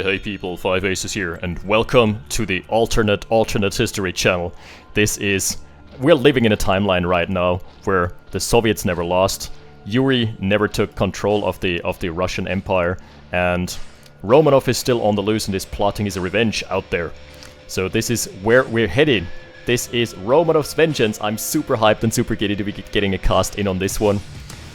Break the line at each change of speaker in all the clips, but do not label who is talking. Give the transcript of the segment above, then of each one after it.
Hey people, 5aces here, and welcome to the alternate history channel. We're living in a timeline right now where the Soviets never lost, Yuri never took control of the Russian Empire, and Romanov is still on the loose and is plotting his revenge out there. So this is where we're heading. This is Romanov's Vengeance. I'm super hyped and super giddy to be getting a cast in on this one,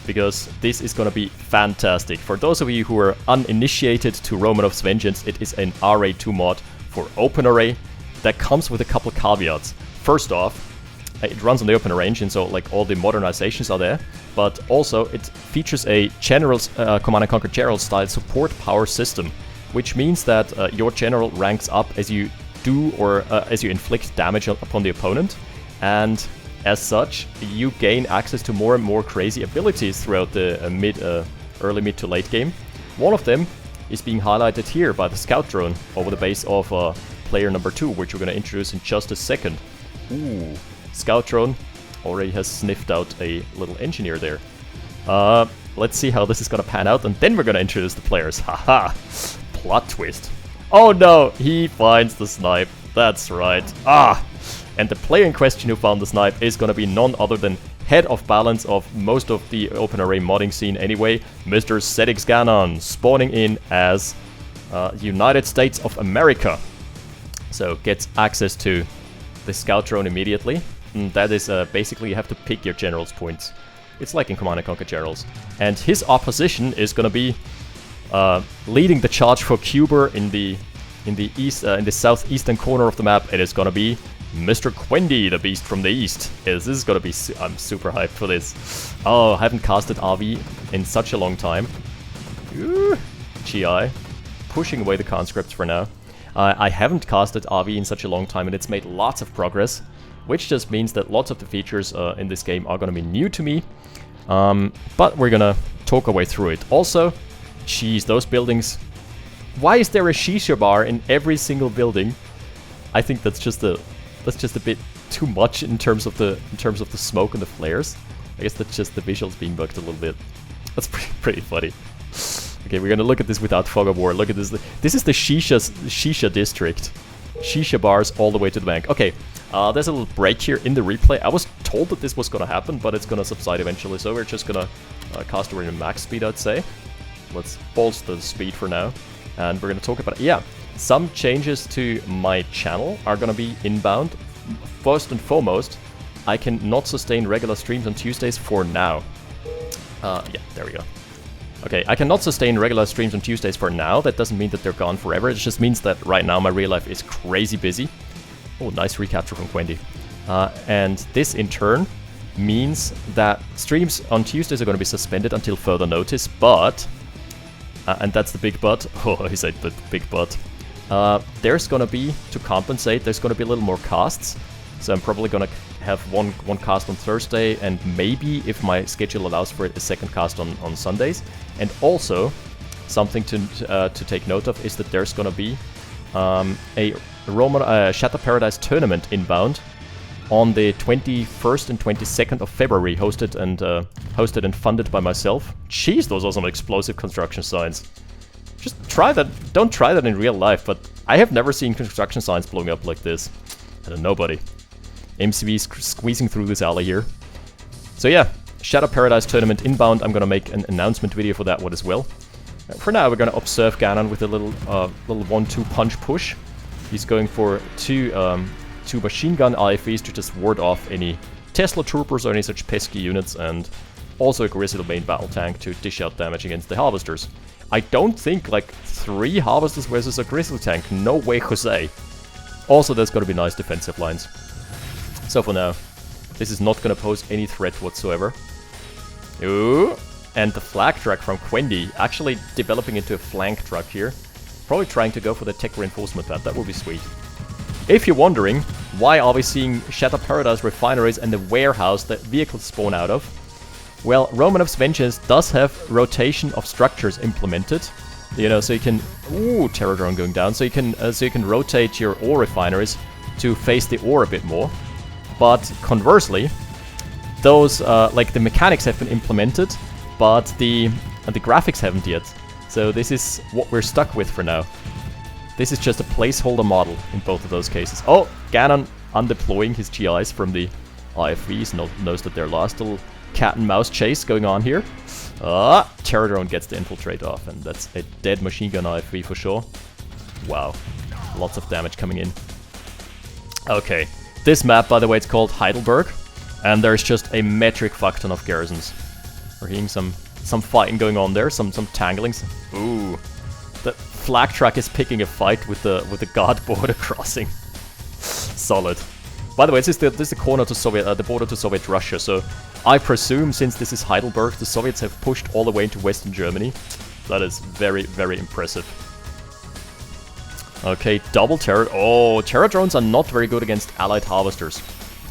because this is gonna be fantastic. For those of you who are uninitiated to Romanov's Vengeance, it is an RA2 mod for OpenRA that comes with a couple caveats. First off, it runs on the OpenRA engine, so like all the modernizations are there, but also it features a general's Command & Conquer general style support power system, which means that your general ranks up as you do or as you inflict damage upon the opponent, and as such, you gain access to more and more crazy abilities throughout the early mid to late game. One of them is being highlighted here by the scout drone over the base of player number 2, which we're going to introduce in just a second. Ooh, scout drone already has sniffed out a little engineer there. Let's see how this is going to pan out, and then we're going to introduce the players. Haha! Plot twist. Oh no, he finds the snipe. That's right. And the player in question who found the snipe is going to be none other than head of balance of most of the OpenRA modding scene anyway, Mr. ZxGanon, spawning in as United States of America. So gets access to the scout drone immediately. And that is basically you have to pick your general's points. It's like in Command & Conquer generals. And his opposition is going to be leading the charge for Cuba in the southeastern corner of the map. It is going to be Mr. Kwendy, the beast from the east. Yes, this is gonna be... I'm super hyped for this. Oh, I haven't casted RV in such a long time. Ooh, GI. Pushing away the conscripts for now. I haven't casted RV in such a long time, and it's made lots of progress, which just means that lots of the features in this game are gonna be new to me. But we're gonna talk our way through it. Also, geez, those buildings... Why is there a shisha bar in every single building? I think that's just a bit too much in terms of the smoke and the flares. I guess that's just the visuals being bugged a little bit. That's pretty funny. Okay, we're gonna look at this without fog of war. Look at this. This is the Shisha district. Shisha bars all the way to the bank. Okay, there's a little break here in the replay. I was told that this was gonna happen, but it's gonna subside eventually. So we're just gonna cast over in max speed, I'd say. Let's bolster the speed for now, and we're gonna talk about it. Yeah. Some changes to my channel are gonna be inbound. First and foremost, I can not sustain regular streams on Tuesdays for now. Yeah, there we go. Okay, I cannot sustain regular streams on Tuesdays for now. That doesn't mean that they're gone forever. It just means that right now my real life is crazy busy. Oh, nice recapture from Kwendy. And this in turn means that streams on Tuesdays are gonna be suspended until further notice, but... and that's the big but. Oh, he said the big but. There's gonna be, to compensate, there's gonna be a little more casts. So I'm probably gonna have one cast on Thursday, and maybe, if my schedule allows for it, a second cast on Sundays. And also, something to take note of is that there's gonna be a Shatter Paradise tournament inbound on the 21st and 22nd of February, hosted and funded by myself. Jeez, those are some explosive construction signs. Just try that. Don't try that in real life, but I have never seen construction signs blowing up like this. I don't know, buddy. MCV is squeezing through this alley here. So yeah, Shadow Paradise Tournament inbound. I'm gonna make an announcement video for that one as well. For now, we're gonna observe Ganon with a little 1-2 punch push. He's going for two machine gun IFVs to just ward off any Tesla troopers or any such pesky units, and also a Grizzly main battle tank to dish out damage against the harvesters. I don't think, like, 3 harvesters versus a Grizzly tank. No way, Jose. Also, there's gotta be nice defensive lines. So for now, this is not gonna pose any threat whatsoever. Ooh, and the flag truck from Kwendy actually developing into a flank truck here. Probably trying to go for the tech reinforcement pad. That would be sweet. If you're wondering, why are we seeing Shatter Paradise refineries and the warehouse that vehicles spawn out of? Well, Romanov's Vengeance does have rotation of structures implemented, you know, so you can... Ooh, Terror Drone going down. So you can rotate your ore refineries to face the ore a bit more. But conversely, those, like the mechanics have been implemented, but the graphics haven't yet. So this is what we're stuck with for now. This is just a placeholder model in both of those cases. Oh, Ganon undeploying his GIs from the IFVs. Knows that they're lost. A little cat and mouse chase going on here. Terror Drone gets the infiltrate off, and that's a dead machine gun IFV for sure. Wow. Lots of damage coming in. Okay. This map, by the way, it's called Heidelberg. And there's just a metric fuckton of garrisons. We're hearing some fighting going on there. Some tanglings. Ooh. The flag track is picking a fight with the guard border crossing. Solid. By the way, this is the corner to Soviet, the border to Soviet Russia. So I presume, since this is Heidelberg, the Soviets have pushed all the way into Western Germany. That is very, very impressive. Okay, double terror. Oh, terror drones are not very good against allied harvesters.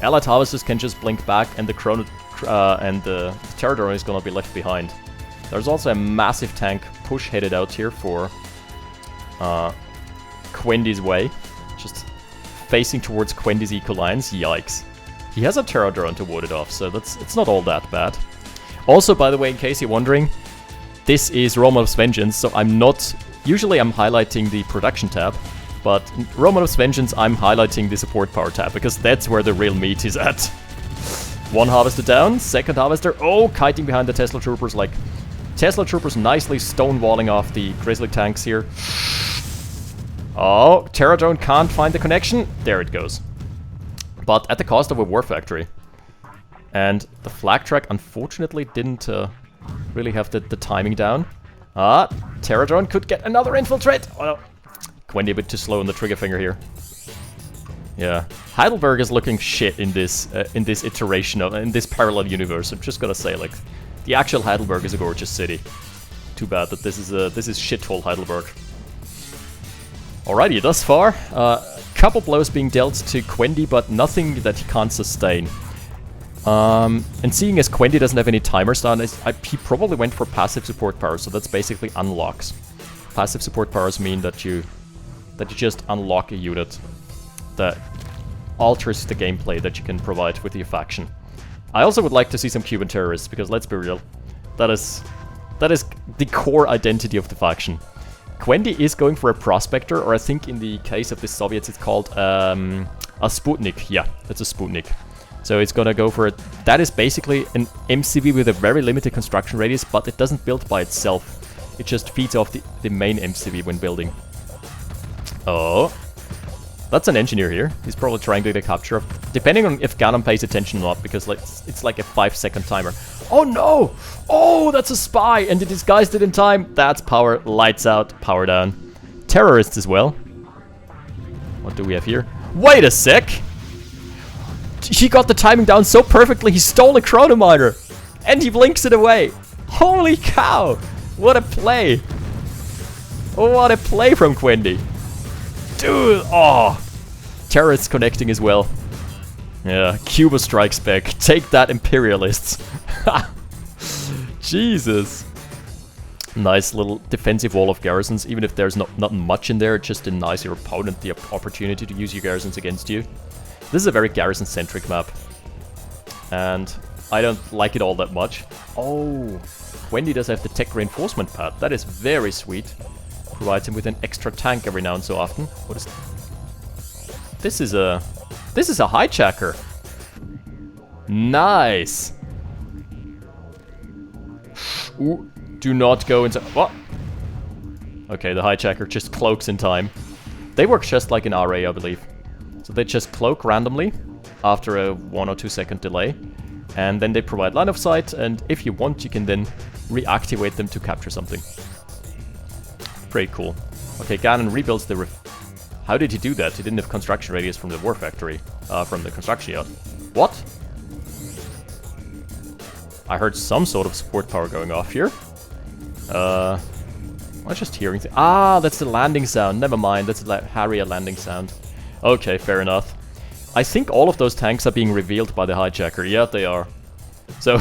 Allied harvesters can just blink back, and the terror drone is gonna be left behind. There's also a massive tank push headed out here for Kwendy's way. Just facing towards Kwendy's eco lines. Yikes. He has a terror drone to ward it off, so it's not all that bad. Also, by the way, in case you're wondering, this is Romanov's Vengeance, so I'm not... Usually I'm highlighting the production tab, but in Romanov's Vengeance I'm highlighting the support power tab, because that's where the real meat is at. One harvester down, second harvester, oh, kiting behind the Tesla troopers, like... Tesla troopers nicely stonewalling off the Grizzly tanks here. Oh, Terror Drone can't find the connection. There it goes. But at the cost of a war factory. And the flag track unfortunately didn't really have the timing down. Terror Drone could get another infiltrate. Oh no. Kwendy a bit too slow on the trigger finger here. Yeah. Heidelberg is looking shit in this iteration of in this parallel universe. I'm just gonna say, like, the actual Heidelberg is a gorgeous city. Too bad that this is shithole Heidelberg. Alrighty, thus far, couple blows being dealt to Kwendy, but nothing that he can't sustain. And seeing as Kwendy doesn't have any timers down, he probably went for passive support power, so that's basically unlocks. Passive support powers mean that you just unlock a unit that alters the gameplay that you can provide with your faction. I also would like to see some Cuban terrorists, because let's be real, that is the core identity of the faction. Kwendy is going for a prospector, or I think in the case of the Soviets it's called a Sputnik. Yeah, it's a Sputnik. So it's gonna go for it. That is basically an MCV with a very limited construction radius, but it doesn't build by itself. It just feeds off the main MCV when building. Oh. That's an engineer here. He's probably trying to get a capture of... Depending on if Ganon pays attention or not, because like, it's like a 5-second timer. Oh no! Oh, that's a spy! And he disguised it in time. That's power. Lights out. Power down. Terrorists as well. What do we have here? Wait a sec! He got the timing down so perfectly, he stole a chrono miner! And he blinks it away! Holy cow! What a play! What a play from Kwendy! Dude, oh! Terrorists connecting as well. Yeah, Cuba strikes back. Take that, imperialists. Jesus. Nice little defensive wall of garrisons. Even if there's not much in there, it just denies your opponent the opportunity to use your garrisons against you. This is a very garrison-centric map. And I don't like it all that much. Oh, Kwendy does have the tech reinforcement pad. That is very sweet. Provides him with an extra tank every now and so often. What is... This is a hijacker. Nice. Ooh, do not go into... What? Okay, the hijacker just cloaks in time. They work just like an RA, I believe. So they just cloak randomly after a 1 or 2 second delay. And then they provide line of sight, and if you want, you can then reactivate them to capture something. Pretty cool. Okay, Ganon rebuilds the How did he do that? He didn't have construction radius from the war factory. From the construction yard. What? I heard some sort of support power going off here. I was just hearing things. Ah, that's the landing sound. Never mind, that's the Harrier landing sound. Okay, fair enough. I think all of those tanks are being revealed by the hijacker. Yeah, they are. So,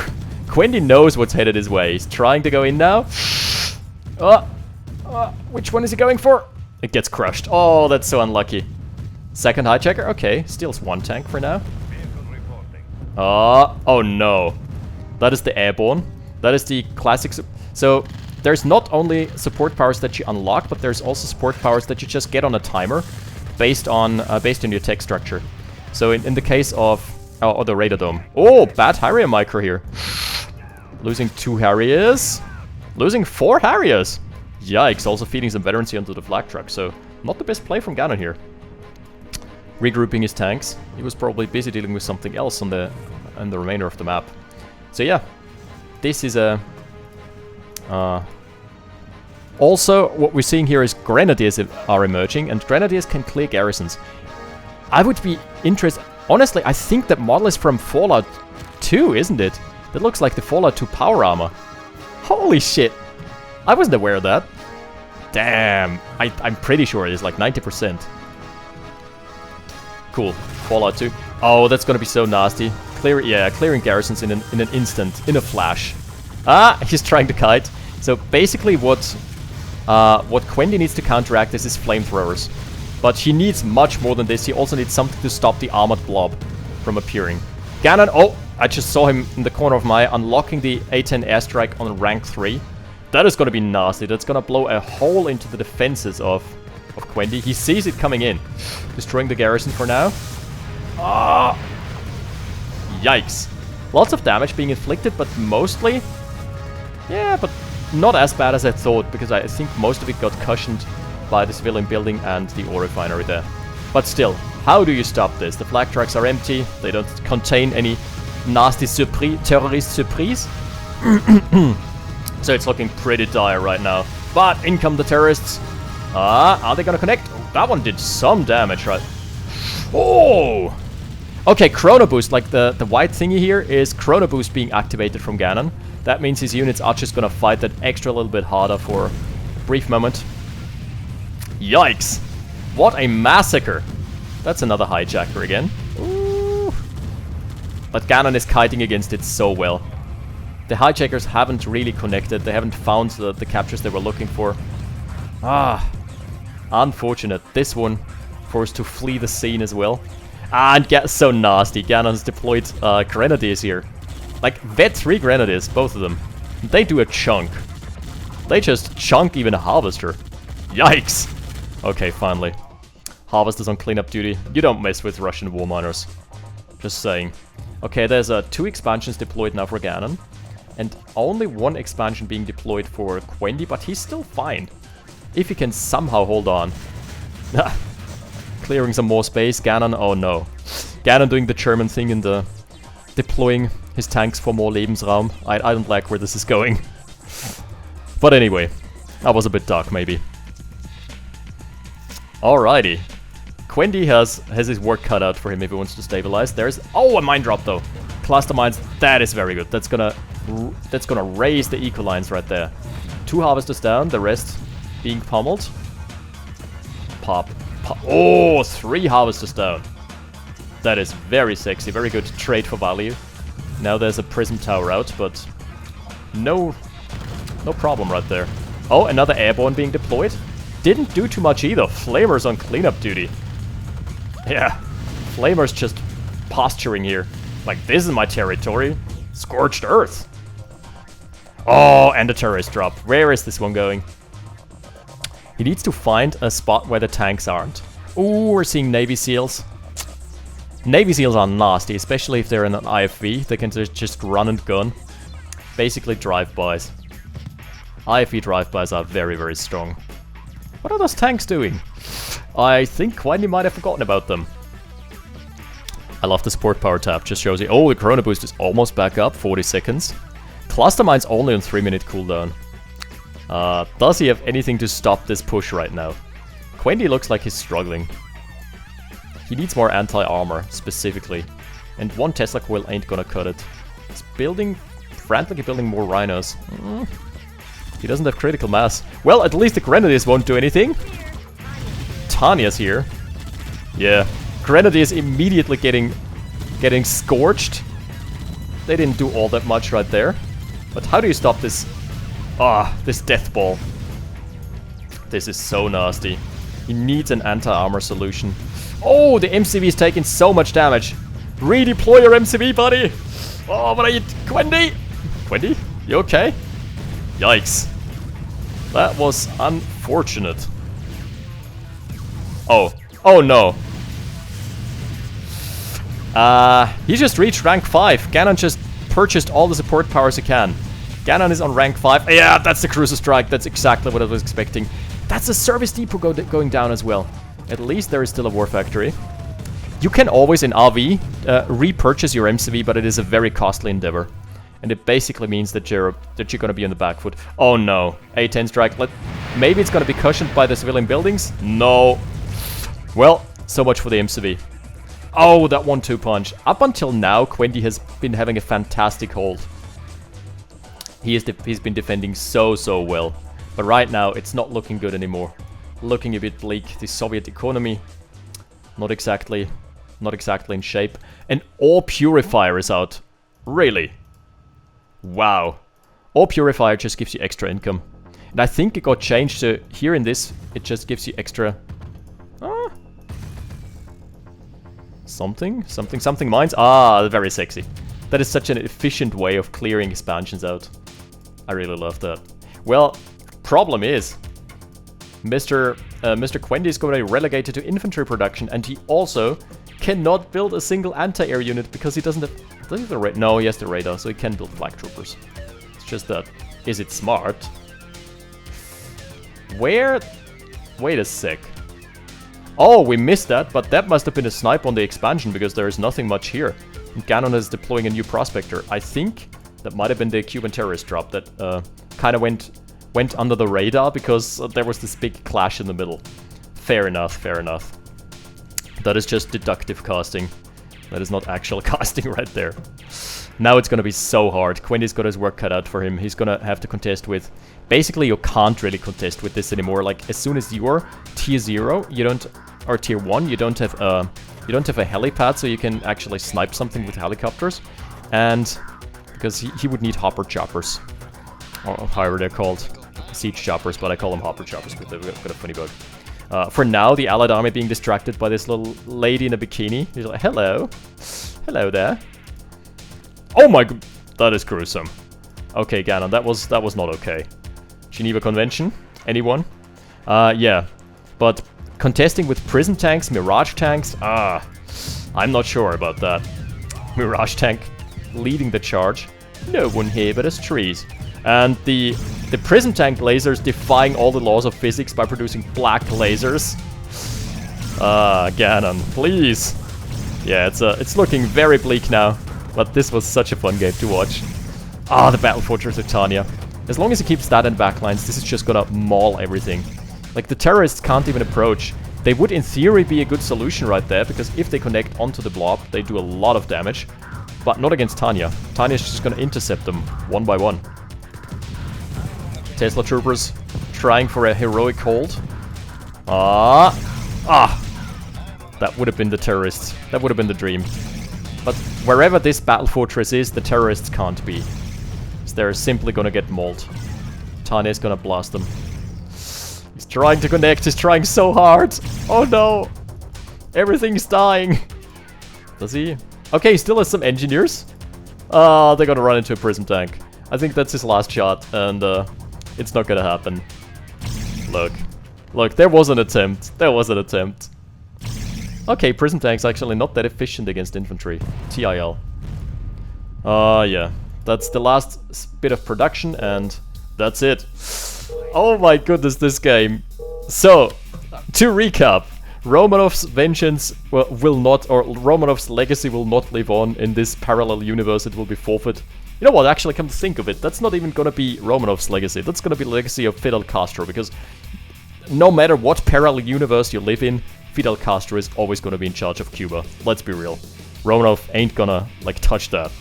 Kwendy knows what's headed his way. He's trying to go in now. Which one is he going for? It gets crushed. Oh, that's so unlucky. Second hijacker? Okay, steals one tank for now. Oh no. That is the airborne. That is the classic... So, there's not only support powers that you unlock, but there's also support powers that you just get on a timer based on your tech structure. So in the case of the Radar Dome. Oh, bad Harrier micro here. Losing 2 Harriers. Losing 4 Harriers. Yikes, also feeding some veterancy onto the flak truck, so not the best play from Ganon here. Regrouping his tanks. He was probably busy dealing with something else on the remainder of the map. So yeah, this is a... also, what we're seeing here is Grenadiers are emerging, and Grenadiers can clear garrisons. I would be interested... Honestly, I think that model is from Fallout 2, isn't it? That looks like the Fallout 2 power armor. Holy shit! I wasn't aware of that. Damn, I'm pretty sure it is like 90%. Cool, Fallout 2. Oh, that's gonna be so nasty. Clearing garrisons in an instant, in a flash. Ah, he's trying to kite. So basically what Kwendy needs to counteract is his flamethrowers. But he needs much more than this. He also needs something to stop the armored blob from appearing. Ganon, oh, I just saw him in the corner of my eye unlocking the A10 airstrike on rank 3. That is gonna be nasty. That's gonna blow a hole into the defenses of Kwendy. He sees it coming in. Destroying the garrison for now. Ah! Yikes. Lots of damage being inflicted, but mostly... Yeah, but not as bad as I thought, because I think most of it got cushioned by the civilian building and the ore refinery there. But still, how do you stop this? The flak trucks are empty. They don't contain any nasty terrorist surprise. So it's looking pretty dire right now. But in come the terrorists. Are they gonna connect? Oh, that one did some damage, right? Oh! Okay, Chrono Boost, like the white thingy here, is Chrono Boost being activated from Ganon. That means his units are just gonna fight that extra little bit harder for a brief moment. Yikes! What a massacre! That's another hijacker again. Ooh. But Ganon is kiting against it so well. The hijackers haven't really connected. They haven't found the captures they were looking for. Ah, unfortunate. This one forced to flee the scene as well. Ah, and get so nasty. Ganon's deployed Grenadiers here. Like, Vet 3 Grenadiers, both of them. They do a chunk. They just chunk even a Harvester. Yikes! Okay, finally. Harvester's on cleanup duty. You don't mess with Russian war miners. Just saying. Okay, there's 2 expansions deployed now for Ganon. And only 1 expansion being deployed for Kwendy, but he's still fine. If he can somehow hold on. Clearing some more space. Ganon, oh no. Ganon doing the German thing in the... deploying his tanks for more Lebensraum. I don't like where this is going. But anyway. That was a bit dark, maybe. Alrighty. Kwendy has his work cut out for him if he wants to stabilize. There's... Oh, a mine drop though. Cluster mines, that is very good. That's gonna raise the eco lines right there. 2 harvesters down, the rest being pummeled. Pop. Oh, 3 harvesters down. That is very sexy, very good trade for value. Now there's a prism tower out, but no problem right there. Oh, another airborne being deployed. Didn't do too much either. Flamer's on cleanup duty. Yeah, Flamer's just posturing here. Like, this is my territory. Scorched earth. Oh, and a terrorist drop. Where is this one going? He needs to find a spot where the tanks aren't. Ooh, we're seeing Navy SEALs. Navy SEALs are nasty, especially if they're in an IFV. They can just run and gun. Basically drive-bys. IFV drive-bys are very, very strong. What are those tanks doing? I think Kwendy might have forgotten about them. I love the support power tab, just shows you. Oh, the Chrono Boost is almost back up, 40 seconds. Cluster Mine's only on 3-minute cooldown. Does he have anything to stop this push right now? Kwendy looks like he's struggling. He needs more anti-armor, specifically. And 1 Tesla coil ain't gonna cut it. He's frantically building more rhinos. He doesn't have critical mass. Well, at least the Grenadiers won't do anything. Tanya's here. Yeah. Grenadiers immediately getting scorched. They didn't do all that much right there. But how do you stop this? This death ball. This is so nasty. He needs an anti-armor solution. Oh, the MCV is taking so much damage. Redeploy your MCV, buddy. Oh, but are you... Kwendy? Kwendy? You okay? Yikes. That was unfortunate. Oh. Oh no. He just reached rank 5. Ganon just purchased all the support powers he can. Ganon is on rank 5. Yeah, that's the Cruiser Strike. That's exactly what I was expecting. That's a service depot going down as well. At least there is still a war factory. You can always in RV repurchase your MCV, but it is a very costly endeavor. And it basically means that you're going to be on the back foot. Oh no. A10 strike. Maybe it's going to be cushioned by the civilian buildings? No. Well, so much for the MCV. Oh, that 1-2 punch. Up until now, Kwendy has been having a fantastic hold. He's been defending so well. But right now, it's not looking good anymore. Looking a bit bleak. The Soviet economy, not exactly in shape. And Ore Purifier is out. Really? Wow. Ore Purifier just gives you extra income. And I think it got changed to here in this, it just gives you extra... Something mines. Ah, very sexy. That is such an efficient way of clearing expansions out. I really love that. Well, problem is, Mr. Kwendy is going to be relegated to infantry production, and he also cannot build a single anti-air unit because he doesn't have... Does he have the radar? No, he has the radar, so he can build flag troopers. It's just that... Is it smart? Where... Wait a sec. Oh, we missed that, but that must have been a snipe on the expansion because there is nothing much here. And Ganon is deploying a new prospector. I think that might have been the Cuban terrorist drop that kind of went under the radar because there was this big clash in the middle. Fair enough, fair enough. That is just deductive casting. That is not actual casting right there. Now it's going to be so hard. Kwendy's got his work cut out for him. He's going to have to contest with... Basically, you can't really contest with this anymore. Like, as soon as you're tier 0, you don't... Or tier 1, you don't have a helipad, so you can actually snipe something with helicopters. And... Because he would need hopper choppers. Or however they're called. Siege choppers, but I call them hopper choppers because they've got a funny bug. For now, the Allied army being distracted by this little lady in a bikini. He's like, hello. Hello there. Oh my god, that is gruesome. Okay, Ganon, that was not okay. Geneva Convention? Anyone? Yeah. But contesting with prison tanks, Mirage tanks? I'm not sure about that. Mirage tank leading the charge. No one here but us trees. And the prison tank lasers defying all the laws of physics by producing black lasers. Ganon, please. Yeah, it's looking very bleak now. But this was such a fun game to watch. The Battle Fortress of Tanya. As long as he keeps that in backlines, this is just gonna maul everything. Like, the terrorists can't even approach. They would, in theory, be a good solution right there, because if they connect onto the blob, they do a lot of damage. But not against Tanya. Tanya's just gonna intercept them, one by one. Tesla troopers trying for a heroic hold. That would have been the terrorists. That would have been the dream. But wherever this battle fortress is, the terrorists can't be. So they're simply gonna get mauled. Tanya's gonna blast them. He's trying to connect, he's trying so hard! Oh no! Everything's dying! Does he? Okay, he still has some engineers. They're gonna run into a prison tank. I think that's his last shot, and it's not gonna happen. Look, there was an attempt. There was an attempt. Okay, prison tank's actually not that efficient against infantry. TIL. Yeah. That's the last bit of production, and that's it. Oh my goodness, this game. So, to recap, Romanov's vengeance will not, or Romanov's legacy will not live on in this parallel universe. It will be forfeit. You know what, actually, come to think of it, that's not even gonna be Romanov's legacy. That's gonna be the legacy of Fidel Castro, because no matter what parallel universe you live in, Fidel Castro is always gonna be in charge of Cuba. Let's be real. Romanov ain't gonna, like, touch that.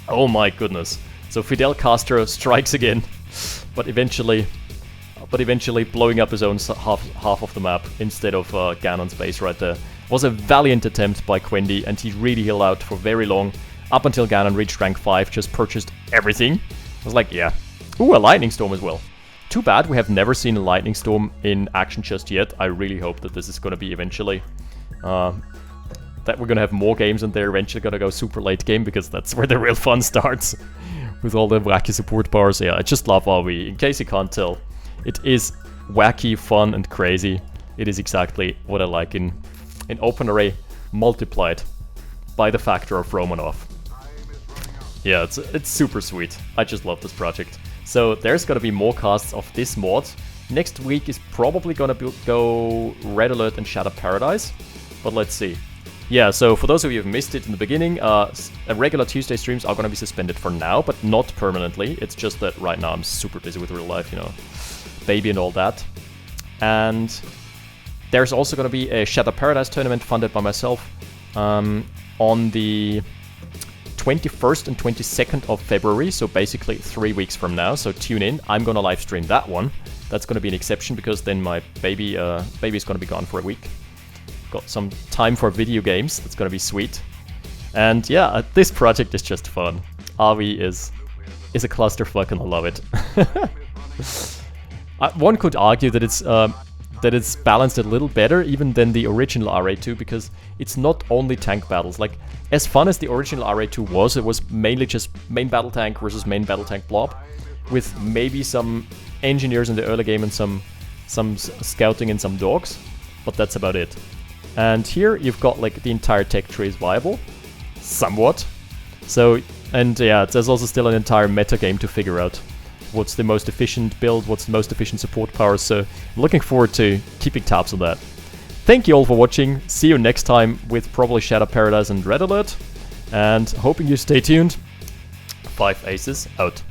Oh my goodness. So Fidel Castro strikes again, but eventually blowing up his own half of the map instead of Ganon's base right there. Was a valiant attempt by Kwendy, and he really held out for very long, up until Ganon reached rank 5, just purchased everything. I was like, yeah. Ooh, a lightning storm as well. Too bad we have never seen a lightning storm in action just yet. I really hope that this is going to be eventually. That we're going to have more games and they're eventually going to go super late game, because that's where the real fun starts. With all the wacky support bars. Yeah, I just love RV. In case you can't tell, It is wacky, fun, and crazy. It is exactly what I like in OpenRA multiplied by the factor of Romanov. Yeah, it's super sweet. I just love this project. So there's gonna be more casts of this mod. Next week is probably gonna go Red Alert and Shadow Paradise, but let's see. Yeah, so for those of you who've missed it in the beginning, regular Tuesday streams are gonna be suspended for now, but not permanently. It's just that right now I'm super busy with real life, you know, baby and all that. And there's also gonna be a Shadow Paradise tournament funded by myself on the 21st and 22nd of February, so basically 3 weeks from now, so tune in. I'm gonna live stream that one. That's gonna be an exception because then my baby's gonna be gone for a week. Got some time for video games, that's gonna be sweet. And yeah, this project is just fun. RV is a clusterfuck and I love it. One could argue that it's balanced a little better even than the original RA2 because it's not only tank battles. Like, as fun as the original RA2 was, it was mainly just main battle tank versus main battle tank blob, with maybe some engineers in the early game and some scouting and some dogs, but that's about it. And here you've got like the entire tech tree is viable, somewhat. So, and yeah, there's also still an entire meta game to figure out. What's the most efficient build, what's the most efficient support power, so I'm looking forward to keeping tabs on that. Thank you all for watching, see you next time with probably Shadow Paradise and Red Alert, and hoping you stay tuned. 5 Aces out.